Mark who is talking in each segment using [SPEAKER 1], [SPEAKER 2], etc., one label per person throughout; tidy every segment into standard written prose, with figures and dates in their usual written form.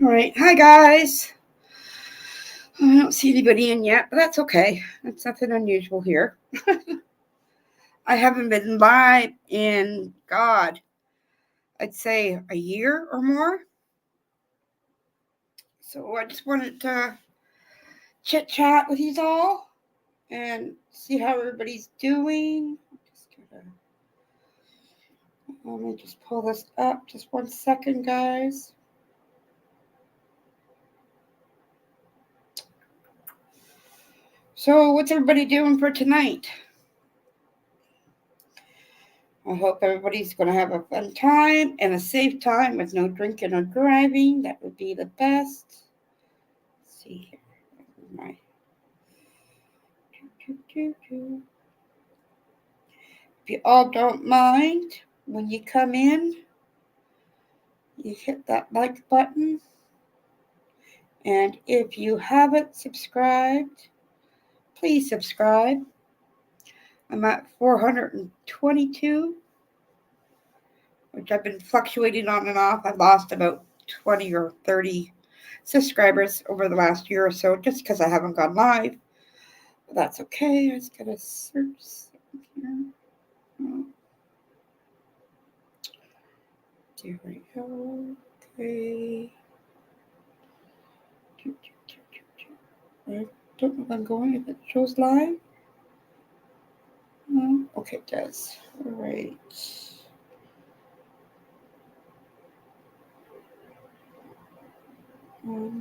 [SPEAKER 1] All right. Hi, guys. I don't see anybody in yet, but that's okay. That's nothing unusual here. I haven't been live in, God, I'd say a year or more. So I just wanted to chit chat with you all and see how everybody's doing. Let me just pull this up. Just 1 second, guys. So, what's everybody doing for tonight? I hope everybody's going to have a fun time and a safe time with no drinking or driving. That would be the best. Let's see here. My... If you all don't mind, when you come in, you hit that like button. And if you haven't subscribed, please subscribe. I'm at 422, which I've been fluctuating on and off. I've lost about 20 or 30 subscribers over the last year or so just because I haven't gone live. But that's okay. I just gotta search something here. There we go. Okay. I don't know if I'm going, if it shows live. Okay, it does. All right. All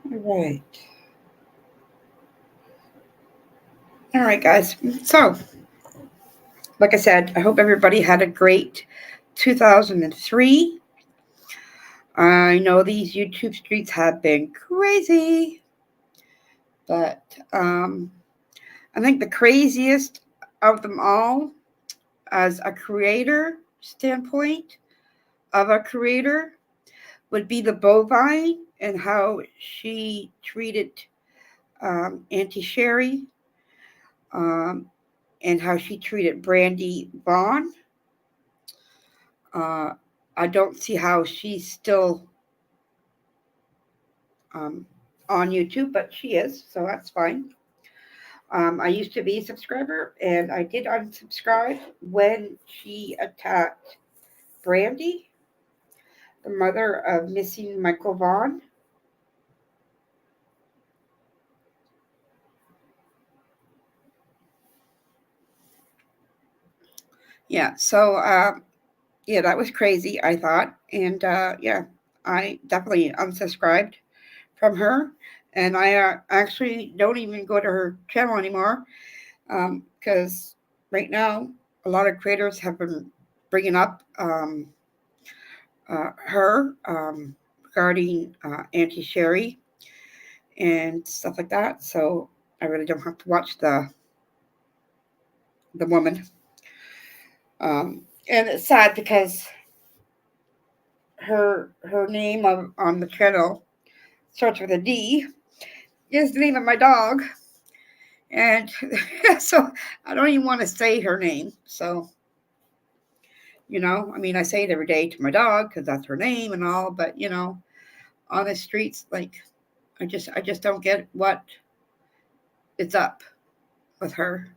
[SPEAKER 1] right. All right, guys. So, like I said, I hope everybody had a great 2003. I know these YouTube streets have been crazy, but I think the craziest of them all, as a creator standpoint of a creator, would be the bovine and how she treated Auntie Sherry, and how she treated Brandy Vaughn. I don't see how she's still on YouTube, but she is, so that's fine. I used to be a subscriber, and I did unsubscribe when she attacked Brandy, the mother of missing Michael Vaughn. Yeah, so yeah, that was crazy, I thought. And yeah, I definitely unsubscribed from her. And I actually don't even go to her channel anymore because right now a lot of creators have been bringing up her regarding Auntie Sherry and stuff like that. So I really don't have to watch the woman. And it's sad because her name on the channel starts with a D. Is the name of my dog, and so I don't even want to say her name. So I mean, I say it every day to my dog because that's her name and all. But on the streets, like I just don't get what is up with her.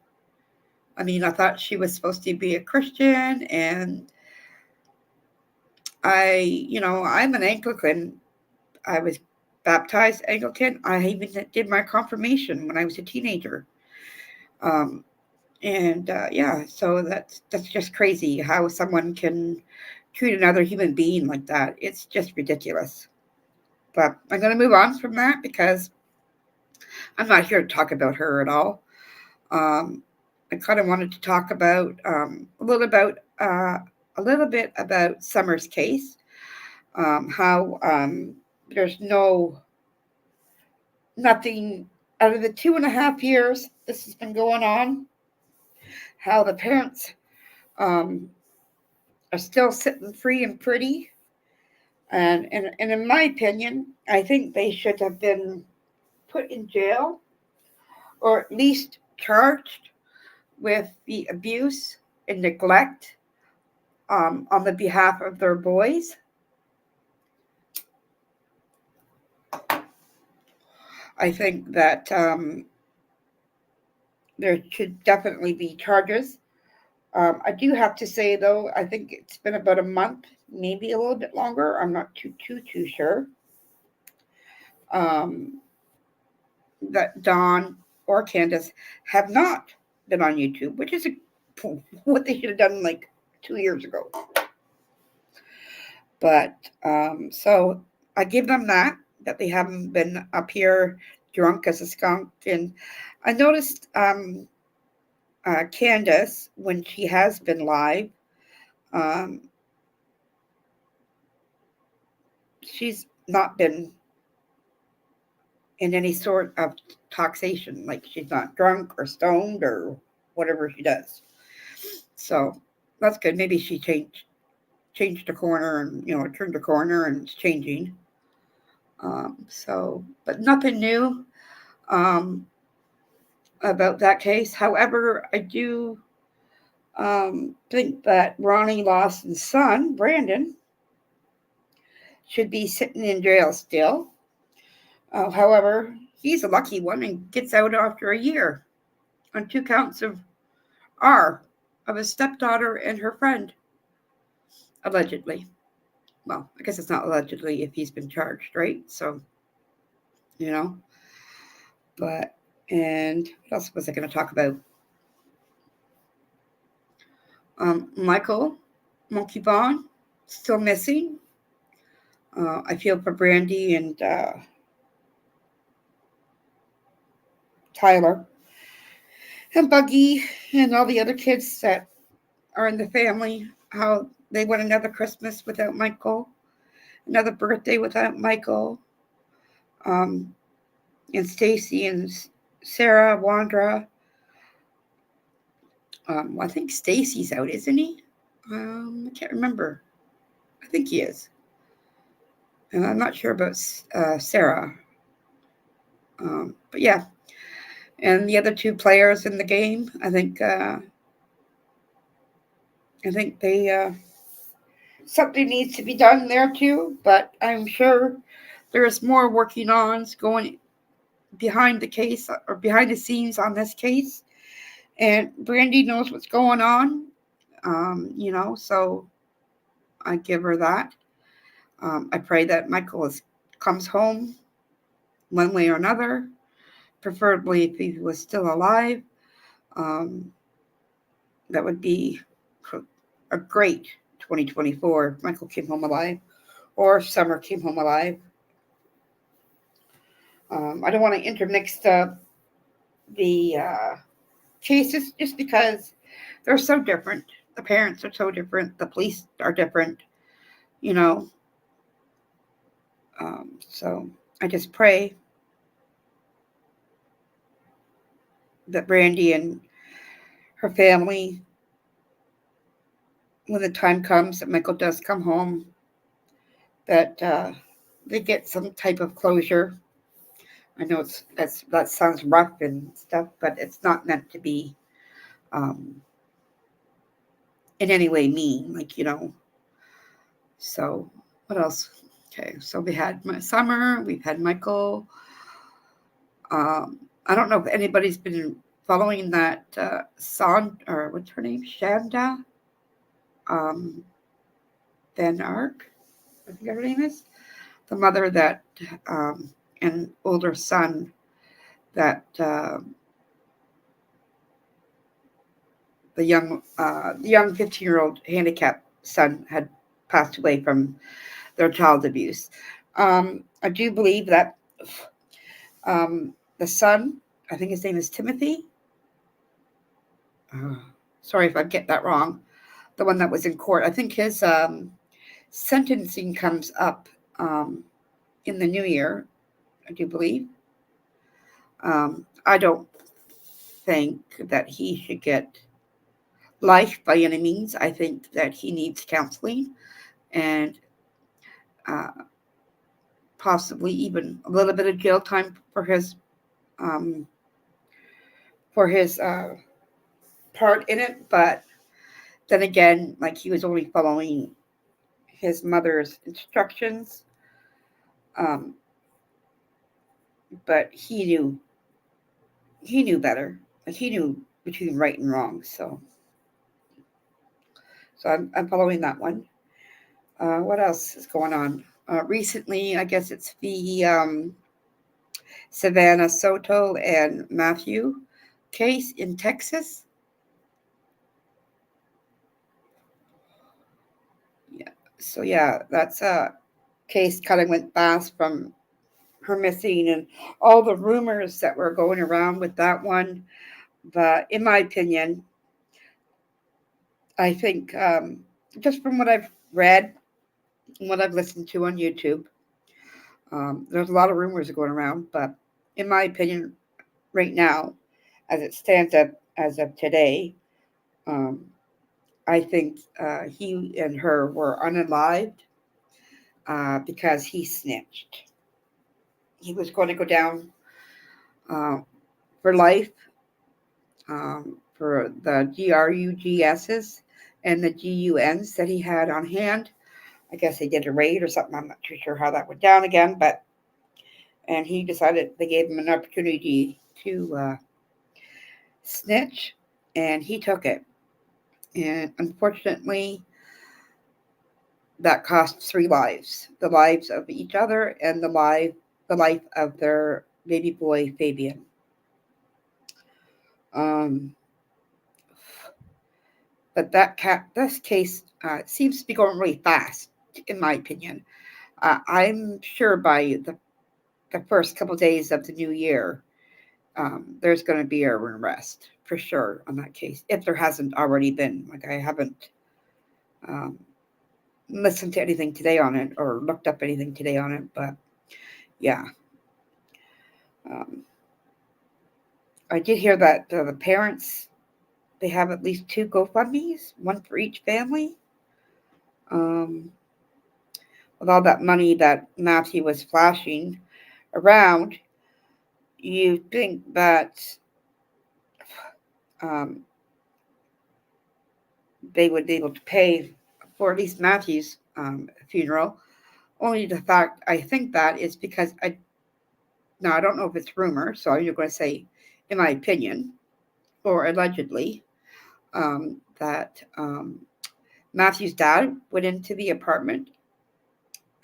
[SPEAKER 1] I mean, I thought she was supposed to be a Christian, and I'm an Anglican. I was baptized Anglican. I even did my confirmation when I was a teenager. Um, and yeah, so that's just crazy how someone can treat another human being like that. It's just ridiculous. But I'm going to move on from that because I'm not here to talk about her at all. I kind of wanted to talk about a little bit about Summer's case. How there's nothing out of the 2.5 years this has been going on. How the parents um, are still sitting free and pretty, and in my opinion, I think they should have been put in jail or at least charged with the abuse and neglect on the behalf of their boys. I think that there should definitely be charges. I do have to say, though, I think it's been about a month, maybe a little bit longer. I'm not too sure. Um, that Dawn or Candace have not been on YouTube, which is what they should have done like 2 years ago. But so I give them that they haven't been up here drunk as a skunk. And I noticed Candace, when she has been live, um, she's not been in any sort of taxation. Like she's not drunk or stoned or whatever she does. So that's good. Maybe she changed the corner and turned the corner and it's changing. But nothing new um, about that case. However, I do think that Ronnie Lawson's son, Brandon, should be sitting in jail still. However, he's a lucky one and gets out after a year on 2 counts of his stepdaughter and her friend, allegedly. Well, I guess it's not allegedly if he's been charged, right? So, you know, but, and what else was I going to talk about? Michael Monkey Bond, still missing. I feel for Brandy and Tyler and Buggy and all the other kids that are in the family, how they went another Christmas without Michael, another birthday without Michael, um, and Stacy and Sarah, Wandra. I think Stacy's out, isn't he? I can't remember. I think he is. And I'm not sure about Sarah. But yeah. And the other 2 players in the game, I think they something needs to be done there too. But I'm sure there's more working on going behind the case or behind the scenes on this case. And Brandy knows what's going on, so I give her that. I pray that Michael comes home one way or another, preferably if he was still alive. Um, that would be a great 2024 if Michael came home alive or Summer came home alive. I don't want to intermix the cases just because they're so different. The parents are so different. The police are different, you know. So I just pray that Brandy and her family, when the time comes that Michael does come home, that they get some type of closure. I know that sounds rough and stuff, but it's not meant to be um, in any way mean, So, what else? Okay, so we had Summer, we've had Michael. I don't know if anybody's been following that or what's her name, Shanda um, Van Ark, I think her name is, the mother that and older son that the young 15-year-old handicapped son had passed away from their child abuse. I do believe that the son, I think his name is Timothy. Sorry if I get that wrong. The one that was in court. I think his sentencing comes up in the new year, I do believe. I don't think that he should get life by any means. I think that he needs counseling and uh, possibly even a little bit of jail time for his um, part in it. But then again, like he was only following his mother's instructions, um, but he knew better. Like he knew between right and wrong. So I'm following that one. What else is going on? Recently, I guess it's the Savanahsoto and Matthew case in Texas. Yeah. So yeah, that's a case kind of went fast from her missing and all the rumors that were going around with that one. But in my opinion, I think just from what I've read and what I've listened to on YouTube, there's a lot of rumors going around. But in my opinion, right now, as it stands up as of today, um, I think he and her were unalived because he snitched. He was going to go down uh, for life for the GRUGSs and the GUNs that he had on hand. I guess they did a raid or something. I'm not too sure how that went down again, but and he decided they gave him an opportunity to snitch, and he took it. And unfortunately, that cost 3 lives: the lives of each other and the life of their baby boy Fabian. Um, but this case seems to be going really fast, in my opinion. I'm sure by the first couple of days of the new year, there's going to be an arrest for sure on that case, if there hasn't already been. Like, I haven't um, listened to anything today on it or looked up anything today on it, but yeah. Um, I did hear that the parents, they have at least 2 GoFundMe's, one for each family. Um, with all that money that Matthew was flashing around, you think that um, they would be able to pay for at least Matthew's funeral. Only the fact I think that is because I don't know if it's rumor, so I'm going to say, in my opinion, or allegedly, that Matthew's dad went into the apartment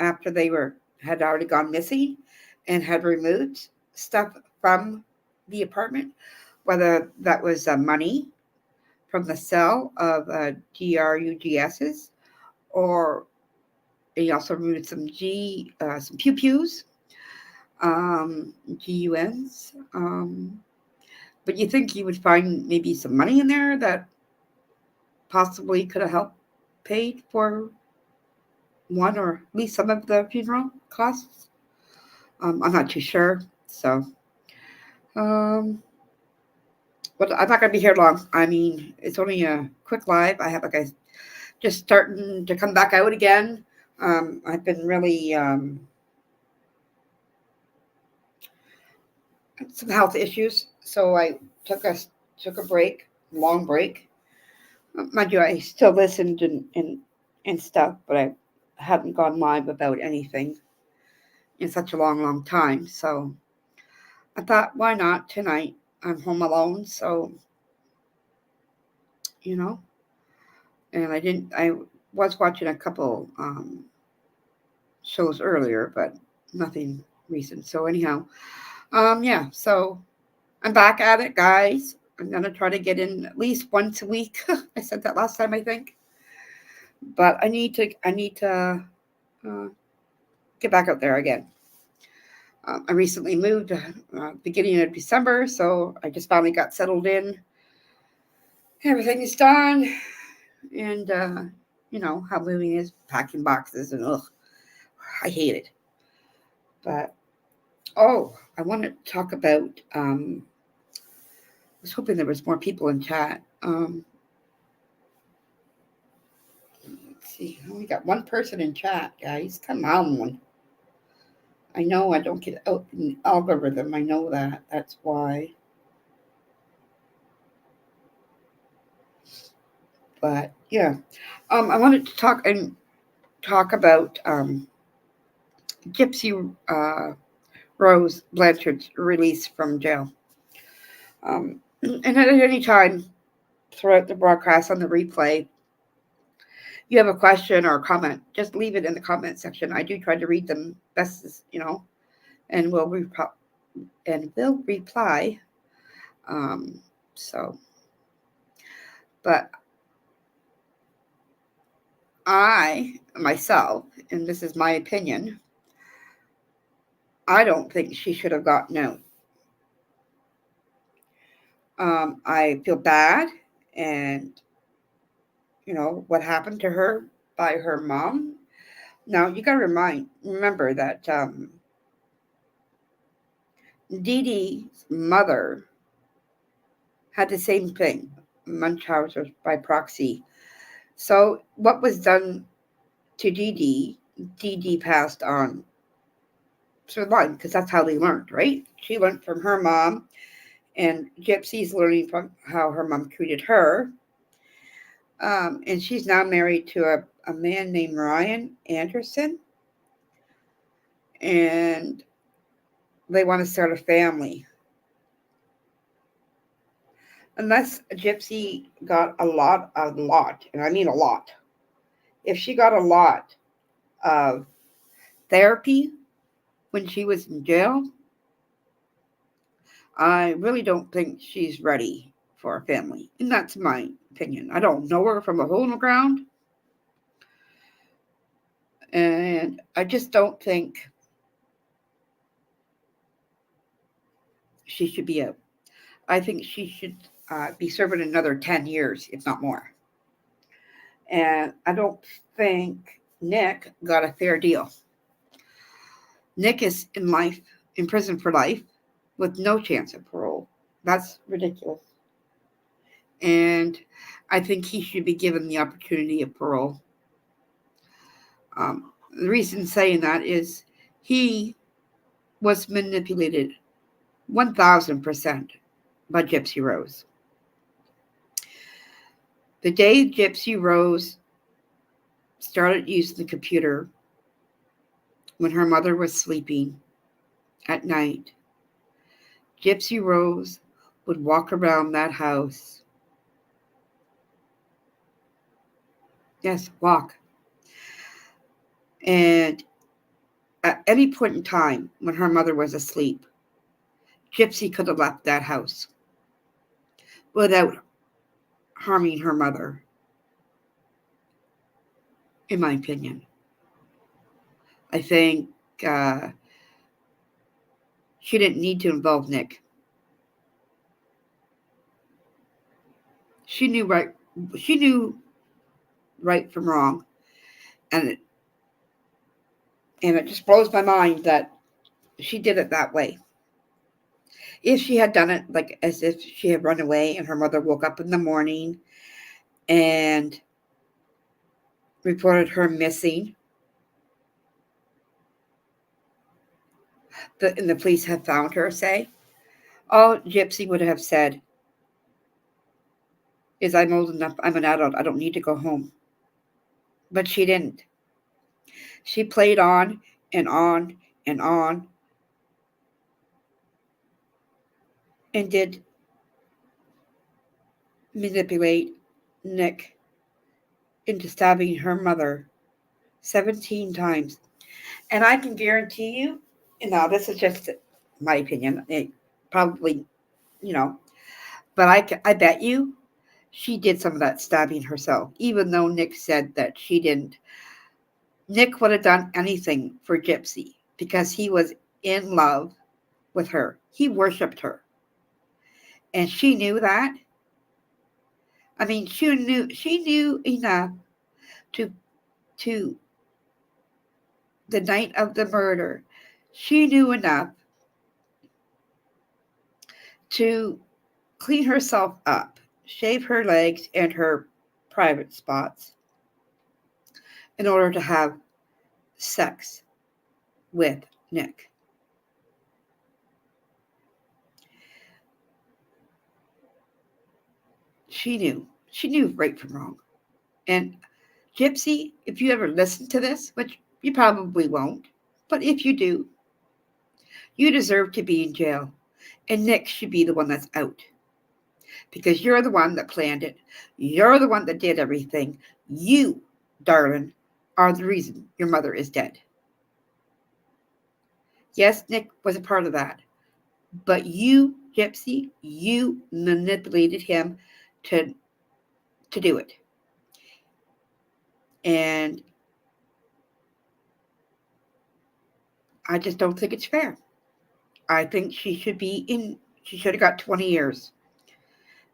[SPEAKER 1] after they had already gone missing and had removed stuff from the apartment, whether that was money from the sale of GRUGSs, or he also removed some pew pews, GUNs. But you think you would find maybe some money in there that possibly could have helped paid for one or at least some of the funeral costs. I'm not too sure. So, um, but I'm not going to be here long. I mean, it's only a quick live. I have just starting to come back out again. I've been really some health issues, so I took a break, long break. Mind you, I still listened and stuff, but I hadn't gone live about anything in such a long time. So I thought, why not tonight? I'm home alone, so you know. And I didn't. I was watching a couple shows earlier, but nothing recent. So anyhow, yeah. So I'm back at it, guys. I'm gonna try to get in at least once a week. I said that last time, I think. But I need to uh, get back out there again. I recently moved beginning of December, so I just finally got settled in. Everything is done, and you know how moving is, packing boxes, and ugh, I hate it. But I want to talk about. I was hoping there was more people in chat. Let's see, I only got one person in chat, guys. Come on. I know I don't get out in the algorithm. I know that. That's why. But Yeah. I wanted to talk about Gypsy Rose Blanchard's release from jail. And at any time throughout the broadcast on the replay, you have a question or a comment, just leave it in the comment section. I do try to read them best as and will reply. Um, so, but I myself, and this is my opinion, I don't think she should have gotten out. I feel bad, and what happened to her by her mom. Now you got to remember that Dee Dee's mother had the same thing, Munchausen by proxy. So what was done to Dee Dee passed on to one because that's how they learned, right? She learned from her mom, and Gypsy's learning from how her mom treated her. And she's now married to a man named Ryan Anderson, and they want to start a family. Unless Gypsy got a lot, and I mean a lot. If she got a lot of therapy when she was in jail, I really don't think she's ready for a family. And that's my opinion. I don't know her from a hole in the ground. And I just don't think she should be out. I think she should be serving another 10 years, if not more. And I don't think Nick got a fair deal. Nick is in prison for life, with no chance of parole. That's ridiculous. And I think he should be given the opportunity of parole. The reason saying that is he was manipulated 1000% by Gypsy Rose. The day Gypsy Rose started using the computer when her mother was sleeping at night, Gypsy Rose would walk around that house. Yes, walk. And at any point in time when her mother was asleep, Gypsy could have left that house without harming her mother, in my opinion. I think she didn't need to involve Nick. She knew right. She knew right from wrong, and it just blows my mind that she did it that way. If she had done it like as if she had run away and her mother woke up in the morning and reported her missing, and the police had found her, say, all Gypsy would have said is, I'm old enough, I'm an adult, I don't need to go home. But she didn't. She played on and on and on and did manipulate Nick into stabbing her mother 17 times. And I can guarantee you, this is just my opinion, it probably, but I bet you she did some of that stabbing herself, even though Nick said that she didn't. Nick would have done anything for Gypsy because he was in love with her. He worshipped her. And she knew that. I mean, she knew enough to to the night of the murder. She knew enough to clean herself up, shave her legs and her private spots in order to have sex with Nick. She knew right from wrong. And Gypsy, if you ever listen to this, which you probably won't, but if you do, you deserve to be in jail. And Nick should be the one that's out. Because you're the one that planned it. You're the one that did everything. You, darling, are the reason your mother is dead. Yes, Nick was a part of that. But you, Gypsy, you manipulated him to do it. And I just don't think it's fair. I think she should have got 20 years.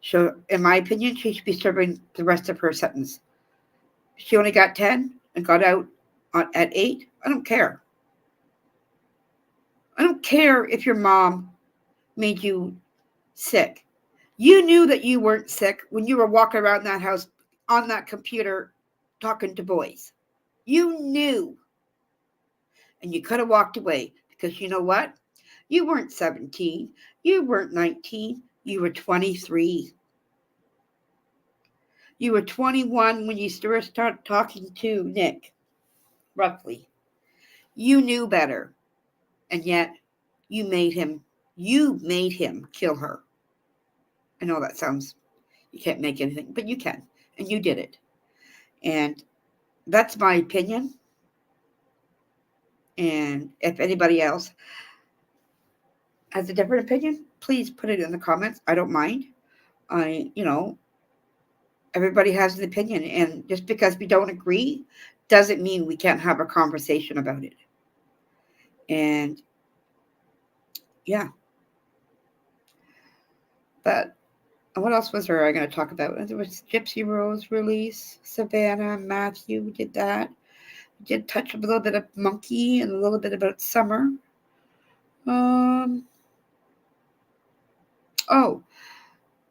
[SPEAKER 1] So, in my opinion, she should be serving the rest of her sentence. She only got 10 and got out at 8. I don't care. I don't care if your mom made you sick. You knew that you weren't sick when you were walking around that house on that computer talking to boys. You knew. And you could have walked away because you know what? You weren't 17. You weren't 19. You were 23. You were 21 when you first started talking to Nick, roughly. You knew better. And yet you made him kill her. I know that sounds, you can't make anything, but you can. And you did it. And that's my opinion. And if anybody else has a different opinion, please put it in the comments. I don't mind. Everybody has an opinion. And just because we don't agree doesn't mean we can't have a conversation about it. And yeah. But what else was there I going to talk about? There was Gypsyrose release, Savannah, Matthew, we did that. We did touch a little bit of Monkey and a little bit about Summer.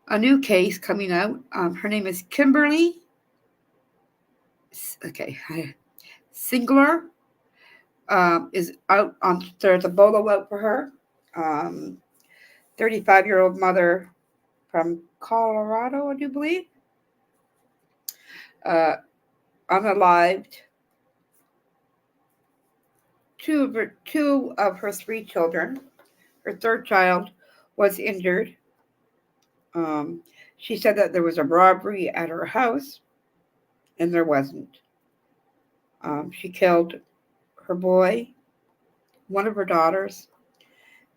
[SPEAKER 1] A new case coming out. Her name is Kimberleesingler. Is out on, there's a bolo out for her. 35-year-old mother from Colorado, I do believe. Unalived. Two of her 3 children. Her 3rd child was injured. She said that there was a robbery at her house, and there wasn't. She killed her boy, one of her daughters,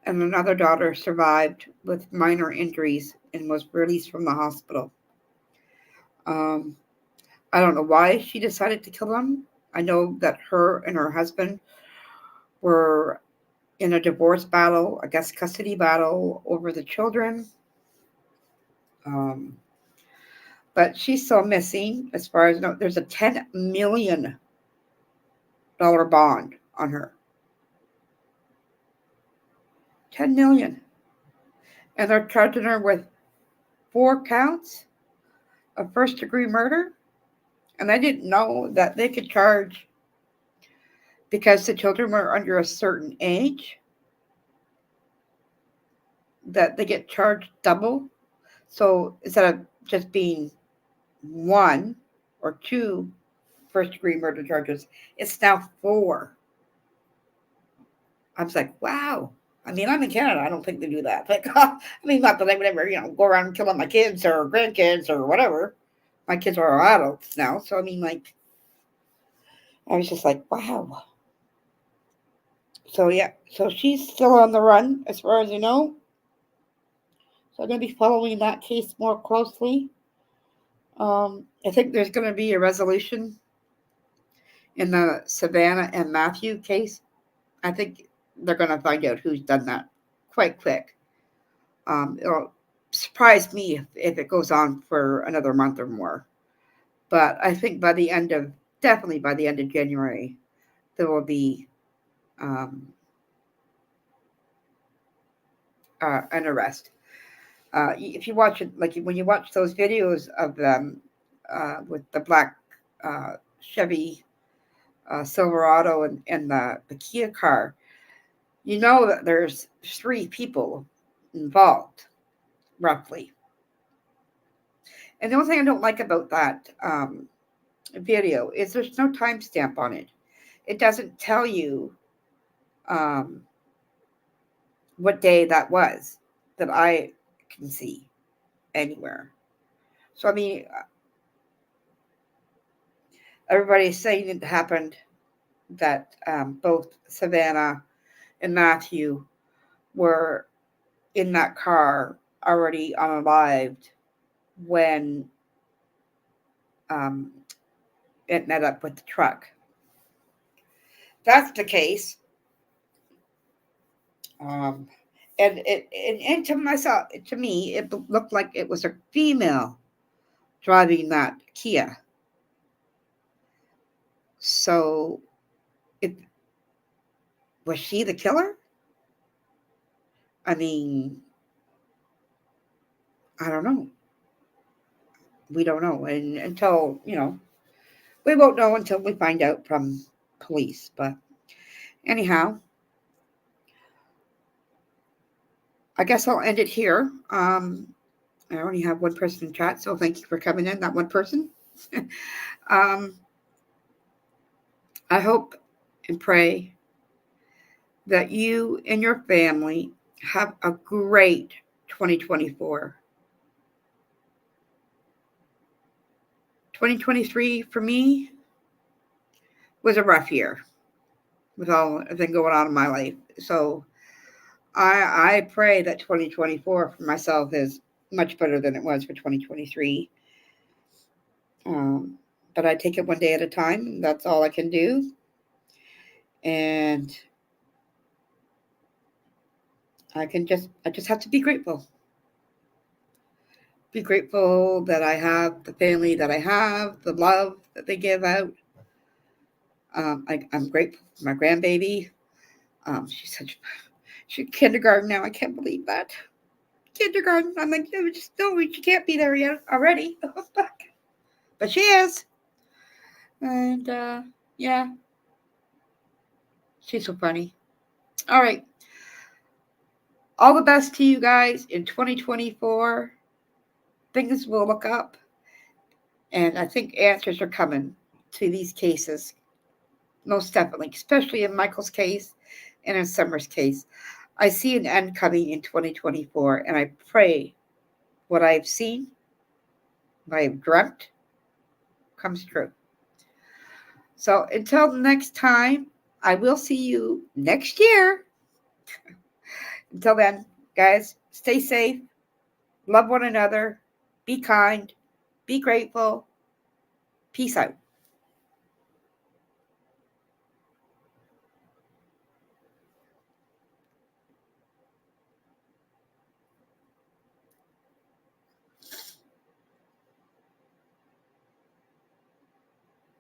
[SPEAKER 1] and another daughter survived with minor injuries and was released from the hospital. I don't know why she decided to kill them. I know that her and her husband were in a divorce battle, I guess custody battle over the children. But she's still missing, as far as I know. There's a $10 million bond on her. $10 million. And they're charging her with 4 counts of first-degree murder. And I didn't know that they could charge, because the children were under a certain age, that they get charged double. So instead of just being 1 or 2 first-degree murder charges, it's now 4. I was like, wow. I mean, I'm in Canada. I don't think they do that. Like, not that I would ever, go around and kill all my kids or grandkids or whatever. My kids are adults now. So, I was just like, wow. So, yeah. So, she's still on the run, as far as I know. So, I'm going to be following that case more closely. I think there's going to be a resolution in the Savannah and Matthew case. I think they're going to find out who's done that quite quick. It'll surprise me if it goes on for another month or more. But I think definitely by the end of January, there will be an arrest. If you watch it, like when you watch those videos of them with the black Chevy Silverado and the Kia car, you know that there's 3 people involved, roughly. And the only thing I don't like about that video is there's no timestamp on it. It doesn't tell you um, what day that was that I can see anywhere. So, I mean, everybody's saying it happened that both Savannah and Matthew were in that car already unalived when um, it met up with the truck. If that's the case. Um, and to me, it looked like it was a female driving that Kia. So, it was she the killer? I mean, I don't know. We don't know, and until we won't know until we find out from police. But anyhow, I guess I'll end it here. I only have one person in chat, so thank you for coming in. That one person. um, I hope and pray that you and your family have a great 2024. 2023 for me was a rough year with all everything going on in my life. So I pray that 2024 for myself is much better than it was for 2023. But I take it one day at a time. That's all I can do. And I just have to be grateful. Be grateful that I have the family that I have, the love that they give out. I'm grateful for my grandbaby. She's kindergarten now. I can't believe that. Kindergarten. I'm like, no, she can't be there yet already. But she is. And yeah, she's so funny. All right. All the best to you guys in 2024. Things will look up. And I think answers are coming to these cases. Most definitely, especially in Michael's case and in Summer's case. I see an end coming in 2024, and I pray what I've seen, what I've dreamt, comes true. So until next time, I will see you next year. Until then, guys, stay safe, love one another, be kind, be grateful. Peace out.